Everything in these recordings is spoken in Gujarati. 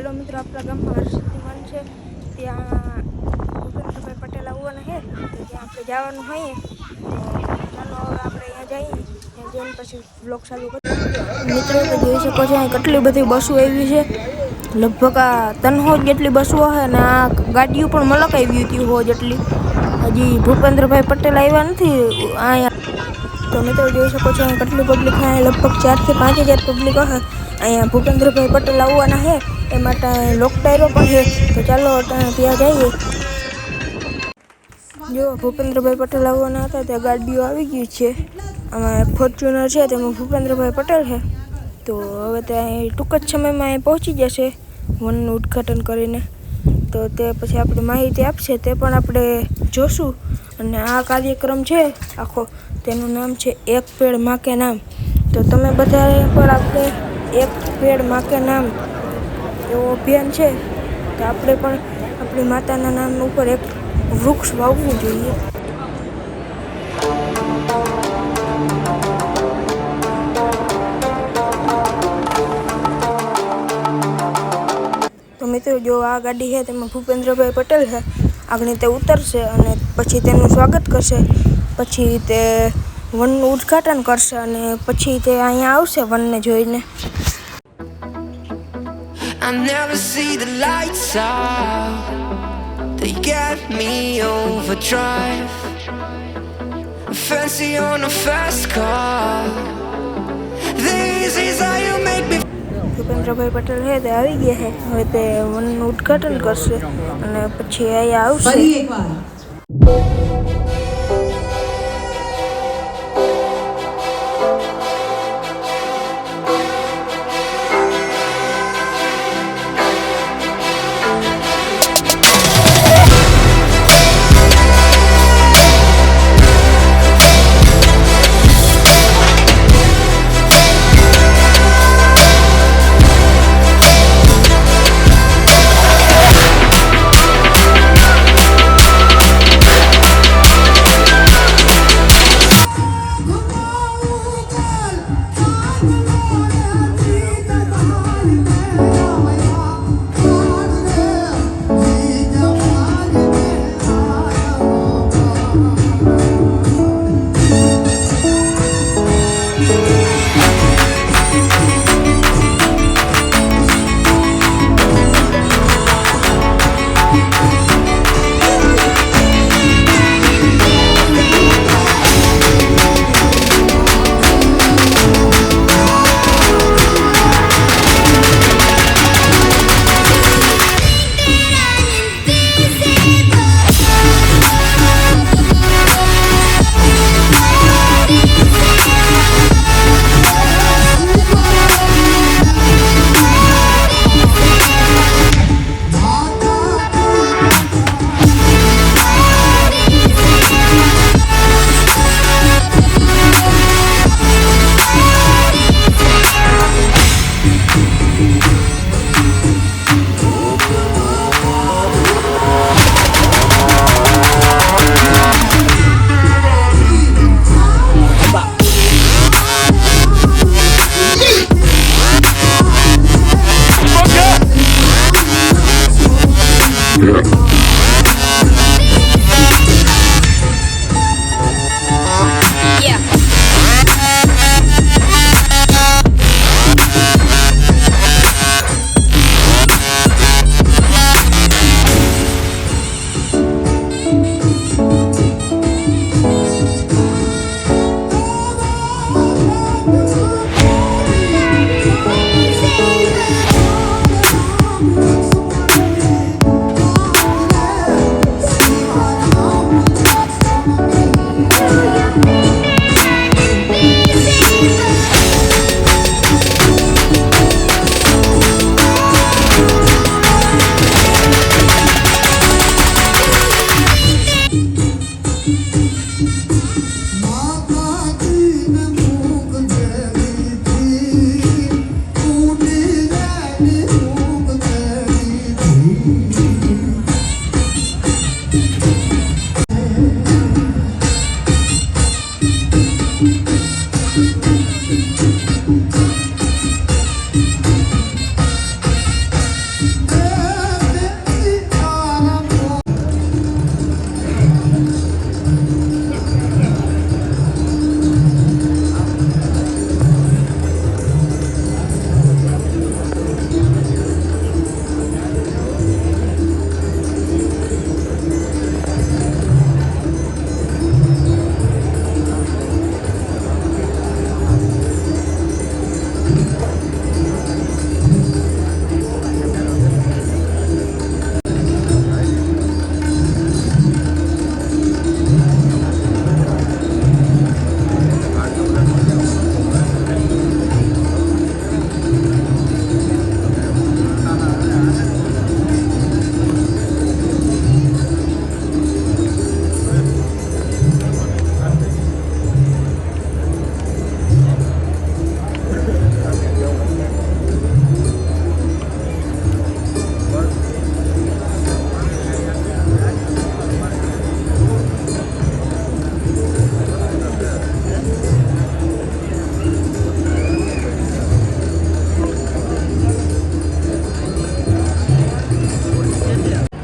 हेलो मित्रों, आपका गाम में हर्षिमान है त्या भूपेन्द्रभाई पटेल આવવાના છે તો ત્યાં આપણે જવાનું હોય તો ચાલો આપણે અહીંયા જઈએ. ત્યાં જઈને પછી બ્લોગ ચાલુ કરીએ. મિત્રો તો જોઈ શકો છો અહીં કેટલી બધી બસો આવી છે. લગભગ આ 300 જેટલી બસો છે અને આ ગાડીઓ પણ મલક આવી હતી 100 જેટલી. હજી ભૂપેન્દ્રભાઈ પટેલ આવ્યા નથી અહીંયા. તો મિત્રો જોઈ શકો છો અહીં કેટલી પબ્લિક છે. લગભગ 4 થી 5 હજાર પબ્લિક હશે. અહીંયા ભૂપેન્દ્રભાઈ પટેલ આવવાના છે એ માટે લોક ટાયરો પણ છે. તો ચાલો ત્યાં જઈએ. જો ભૂપેન્દ્રભાઈ પટેલ આવવાના હતા ત્યાં ગાડીઓ આવી ગઈ છે. આમાં ફોર્ચ્યુનર છે તેમાં ભૂપેન્દ્રભાઈ પટેલ છે. તો હવે ત્યાં ટૂંક જ સમયમાં અહીં પહોંચી જશે વનનું ઉદ્ઘાટન કરીને. તો તે પછી આપણે માહિતી આપશે તે પણ આપણે જોશું. અને આ કાર્યક્રમ છે આખો તેનું નામ છે એક પેડ માં કે નામ. તો તમે બધાએ પણ આપણે એક પેડ માં કે નામ એવો અભિયાન છે તો આપણે પણ આપણી માતાના નામ ઉપર એક વૃક્ષ વાવવું જોઈએ. તો મિત્રો જો આ ગાડી છે તેમાં ભૂપેન્દ્રભાઈ પટેલ છે. આગળ તે ઉતરશે અને પછી તેનું સ્વાગત કરશે. પછી તે વનનું ઉદ્ઘાટન કરશે અને પછી તે અહીંયા આવશે વનને જોઈને. I never see the lights out. They get me overdrive. Fancy on a fast car. This is how you make me. Bhupendrabhai Patel છે તે આવી ગયા છે. હવે તે વનનું ઉદ્ઘાટન કરશે અને પછી અહીંયા આવશે.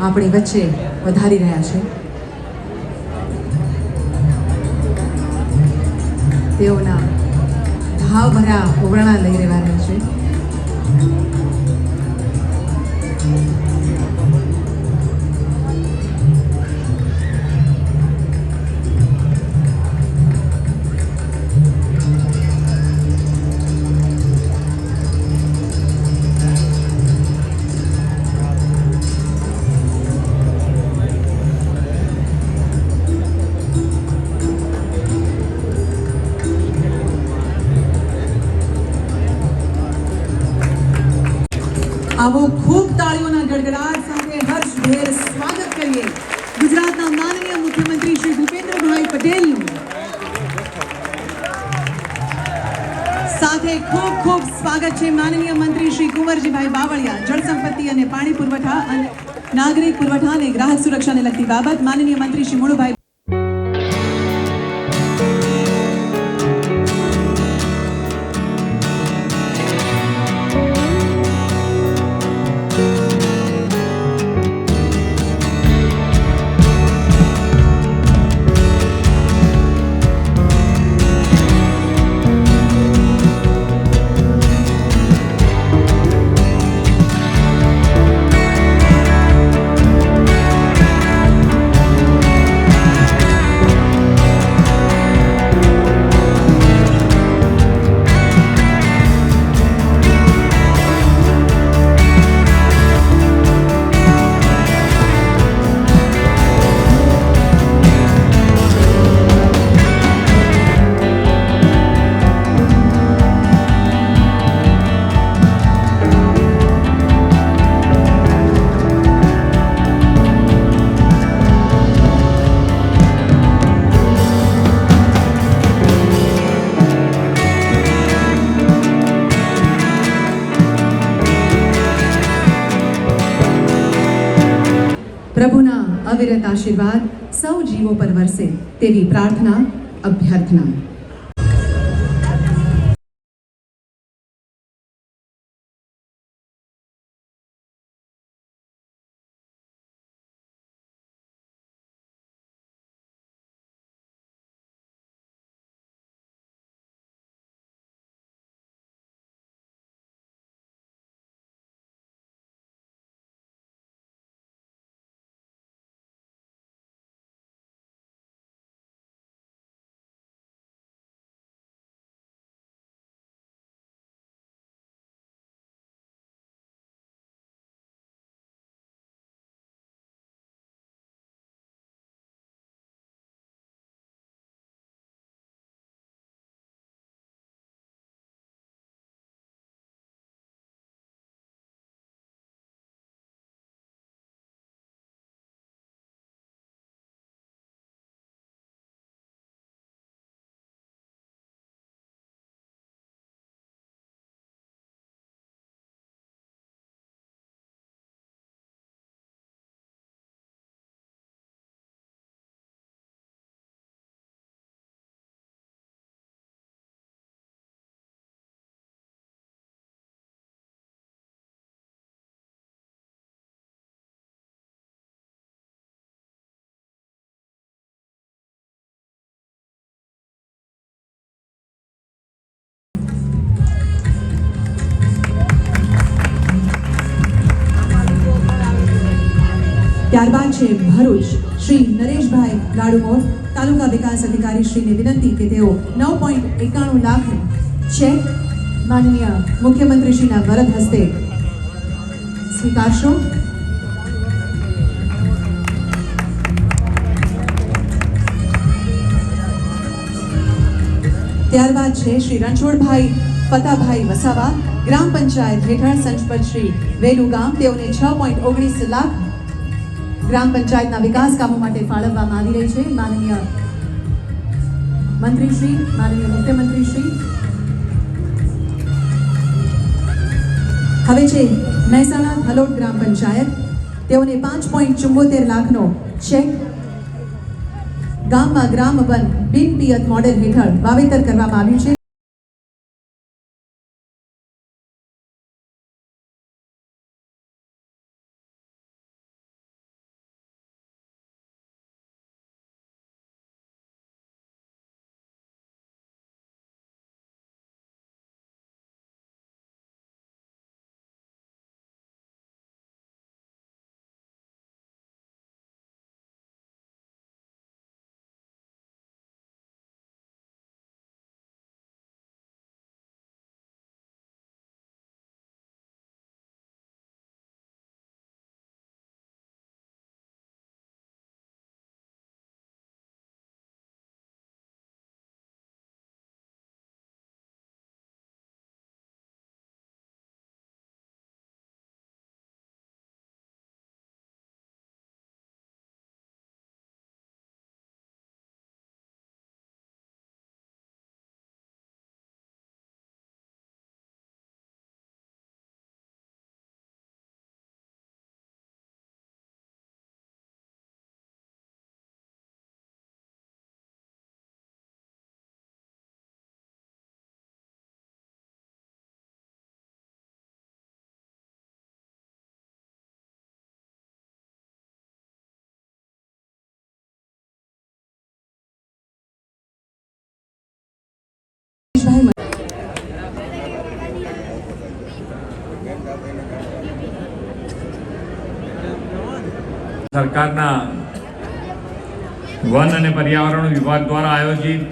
આપણી વચ્ચે વધારી રહ્યા છે. તેઓના ભાવભર્યા ઓગરણા લઈ રહ્યા છે. આવો ખૂબ તાળીઓના ગડગડાટ સાથે હર્ષભેર સ્વાગત કરીએ ગુજરાતના માનનીય મુખ્યમંત્રી શ્રી ભૂપેન્દ્રભાઈ પટેલનું. સાથે ખૂબ ખૂબ સ્વાગત છે માનનીય મંત્રી શ્રી કુંવરજીભાઈ બાવળિયા, જળસંપત્તિ અને પાણી પુરવઠા અને નાગરિક પુરવઠા અને ગ્રાહક સુરક્ષાને લગતી બાબત, માનનીય મંત્રી શ્રી મુળુભાઈ પ્રભુના અવિરત આશીર્વાદ સૌ જીવો પર વરસે તેવી પ્રાર્થના, અભ્યર્થના. ત્યારબાદ છે ભરૂચ, શ્રી નરેશભાઈ લાડુમોર, તાલુકા વિકાસ અધિકારી શ્રીને વિનંતી કે તેઓ 9.91 લાખ ચેક માનનીય મુખ્યમંત્રીશ્રીના વરદ હસ્તે સ્વીકારશો. ત્યારબાદ છે શ્રી રણછોડભાઈ પતાભાઈ વસાવા, ગ્રામ પંચાયત હેઠળ સંચપત શ્રી વેલુ ગામ, તેઓને 6.19 લાખ ગ્રામ પંચાયતના વિકાસ કામો માટે ફાળવવામાં આવી રહી છે. માનનીય મંત્રીશ્રી, માનનીય મુખ્યમંત્રીશ્રી. હવે છે મહેસાણા હલોટ ગ્રામ પંચાયત, તેઓને 5.74 લાખનો ચેક ગામમાં ગ્રામ વન બિન પિયત મોડેલ હેઠળ વાવેતર કરવામાં આવ્યું છે. સરકારના વન અને પર્યાવરણ વિભાગ દ્વારા આયોજિત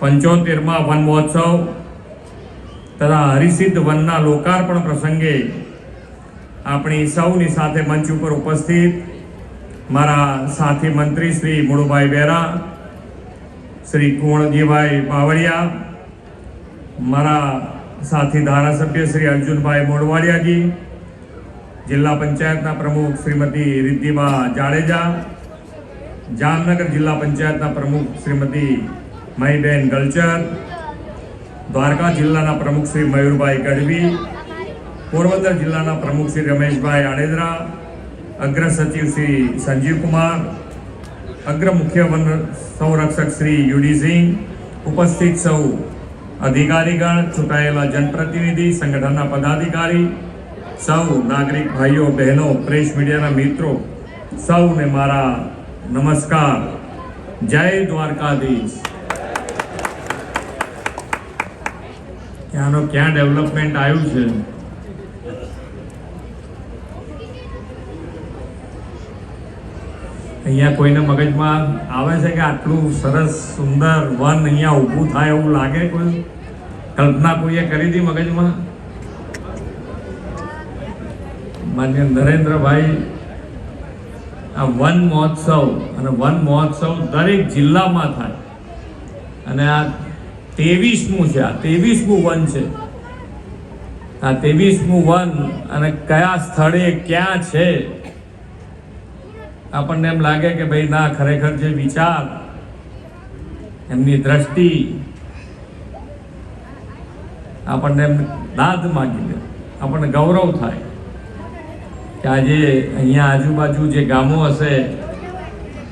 75મા વન મહોત્સવ તથા હરિસિદ્ધ વનના લોકાર્પણ પ્રસંગે આપણી સૌની સાથે મંચ ઉપર ઉપસ્થિત મારા સાથી મંત્રી શ્રી મુળુભાઈ બેરા, શ્રી કુંવરજીભાઈ બાવળિયા, મારા સાથી ધારાસભ્ય શ્રી અર્જુનભાઈ મોડવાડિયાજી, જિલ્લા પંચાયતના પ્રમુખ શ્રીમતી રિદ્ધિબા જાડેજા, જામનગર જિલ્લા પંચાયતના પ્રમુખ શ્રીમતી મહીબેન ગલચર, દ્વારકા જિલ્લાના પ્રમુખ શ્રી મયુરભાઈ ગઢવી, પોરબંદર જિલ્લાના પ્રમુખ શ્રી રમેશભાઈ આડેદરા, અગ્ર સચિવ શ્રી સંજીવકુમાર, અગ્ર મુખ્ય વન સંરક્ષક શ્રી યુડી સિંહ, ઉપસ્થિત સૌ અધિકારીગણ, ચૂંટાયેલા જનપ્રતિનિધિ, સંગઠનના પદાધિકારી, સૌ નાગરિક ભાઈઓ બહેનો, પ્રેસ મીડિયાના મિત્રો, સૌને મારા નમસ્કાર. જય દ્વારકાધીશ. ત્યાંનો ક્યાં ડેવલપમેન્ટ આવ્યું છે, અહીંયા કોઈને મગજમાં આવે છે કે આટલું સરસ સુંદર વન અહીંયા ઊભું થાય એવું લાગે? કોઈ કલ્પના કોઈએ કરી હતી મગજમાં? માન્ય નરેન્દ્રભાઈ, આ વન મહોત્સવ અને વન મહોત્સવ દરેક જિલ્લામાં થાય અને આ 23મું છે, આ 23મું વન છે. આ 23મું વન અને કયા સ્થળે ક્યાં છે આપણને એમ લાગે કે ભાઈ ના, ખરેખર જે વિચાર, એમની દ્રષ્ટિ આપણને એમ દાદ માગી દે, આપણને ગૌરવ થાય કે આજે અહીંયા આજુબાજુ જે ગામો હશે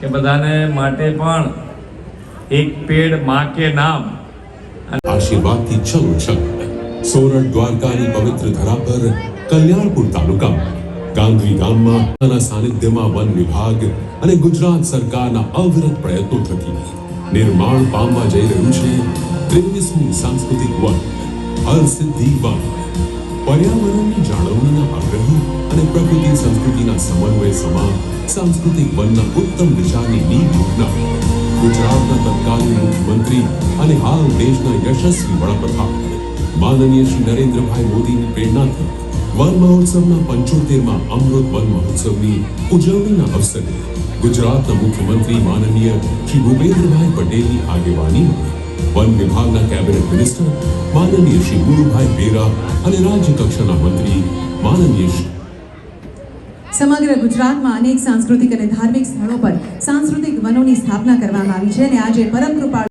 એ બધાને માટે પણ એક પેડ માં કે નામ आशीर्वाद की छल छल सोरठ द्वारकानी पवित्र धरा पर कल्याणपुर तालुका गांधी गामમાં સાનિધ્યમાં વન વિભાગ અને ગુજરાત સરકારના અવિરત પ્રયત્નો થકી નિર્માણ પામવા જઈ રહ્યું છે 23મી સાંસ્કૃતિક વન હરસિદ્ધિ વન. પર્યાવરણની જાળવણીના આગ્રહી અને પ્રકૃતિ સંસ્કૃતિના સમન્વય સમા સાંસ્કૃતિક વનના ઉત્તમ દિશાની નીવ મૂકનાર ગુજરાતના તત્કાલીન મુખ્યમંત્રી અને હાલ દેશના યશસ્વી વડાપ્રધાન માનનીય શ્રી નરેન્દ્રભાઈ મોદીની પ્રેરણાથી વન મહોત્સવના 75મા અમૃત વન મહોત્સવની ઉજવણીના અવસરે ગુજરાતના મુખ્યમંત્રી માનનીય શ્રી ભૂપેન્દ્રભાઈ પટેલની આગેવાનીમાં વન વિભાગના કેબિનેટ મિનિસ્ટર માનનીય શ્રી મુળુભાઈ બેરા અને રાજ્ય કક્ષાના મંત્રી માનનીય શ્રી સમગ્ર ગુજરાતમાં અનેક સાંસ્કૃતિક અને ધાર્મિક સ્થળો પર સાંસ્કૃતિક વનોની સ્થાપના કરવામાં આવી છે અને આજે પરમ કૃપાળુ